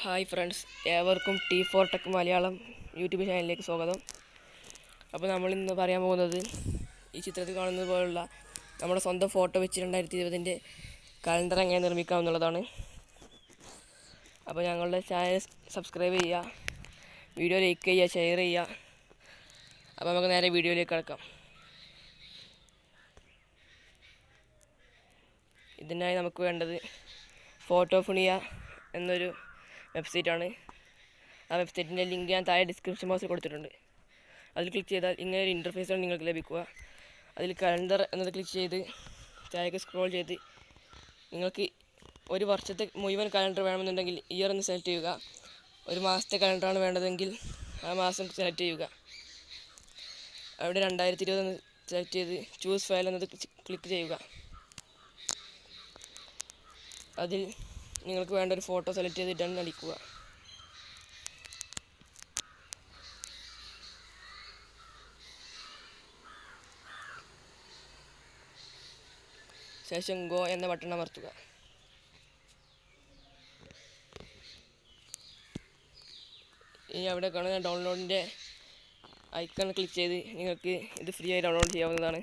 Hi friends, ഏവർക്കും T4 tech Malayalam YouTube ചാനലിലേക്ക് സ്വാഗതം. അപ്പോൾ നമ്മളിന്ന് പറയാൻ പോകുന്നത് ഈ ചിത്രത്തിൽ കാണുന്നത് പോലുള്ള നമ്മുടെ സ്വന്തം ഫോട്ടോ വെച്ച് 2020 കലണ്ടർ എങ്ങനെ നിർമ്മിക്കാം എന്നുള്ളതാണ്. അപ്പോൾ ഞങ്ങളുടെ ചാനൽ സബ്സ്ക്രൈബ് ചെയ്യുക, വീഡിയോ ലൈക്ക് ചെയ്യുക, ഷെയർ ചെയ്യുക. അപ്പോൾ നമുക്ക് നേരെ വീഡിയോയിലേക്ക് കിടക്കാം. ഇതിനായി നമുക്ക് വേണ്ടത് ഫോട്ടോഫുണിയ എന്നൊരു വെബ്സൈറ്റാണ്. ആ വെബ്സൈറ്റിൻ്റെ ലിങ്ക് ഞാൻ താഴെ ഡിസ്ക്രിപ്ഷൻ ബോക്സിൽ കൊടുത്തിട്ടുണ്ട്. അതിൽ ക്ലിക്ക് ചെയ്താൽ ഇങ്ങനെ ഒരു ഇൻ്റർഫേസാണ് നിങ്ങൾക്ക് ലഭിക്കുക. അതിൽ കലണ്ടർ എന്നത് ക്ലിക്ക് ചെയ്ത് താഴേക്ക് സ്ക്രോൾ ചെയ്ത് നിങ്ങൾക്ക് ഒരു വർഷത്തെ മുഴുവൻ കലണ്ടർ വേണമെന്നുണ്ടെങ്കിൽ ഇയർ എന്ന് സെലക്ട് ചെയ്യുക. ഒരു മാസത്തെ കലണ്ടറാണ് വേണ്ടതെങ്കിൽ ആ മാസം സെലക്ട് ചെയ്യുക. അവിടെ 2020 സെലക്ട് ചെയ്ത് ചൂസ് ഫയൽ എന്നത് ക്ലിക്ക് ചെയ്യുക. അതിൽ നിങ്ങൾക്ക് വേണ്ട ഒരു ഫോട്ടോ സെലക്ട് ചെയ്ത് ഡൺ അടിക്കുക. ശേഷം ഗോ എന്ന ബട്ടൺ അമർത്തുക. ഇനി അവിടെ കാണുന്ന ഡൗൺലോഡിൻ്റെ ഐക്കൺ ക്ലിക്ക് ചെയ്ത് നിങ്ങൾക്ക് ഇത് ഫ്രീ ആയി ഡൗൺലോഡ് ചെയ്യാവുന്നതാണ്.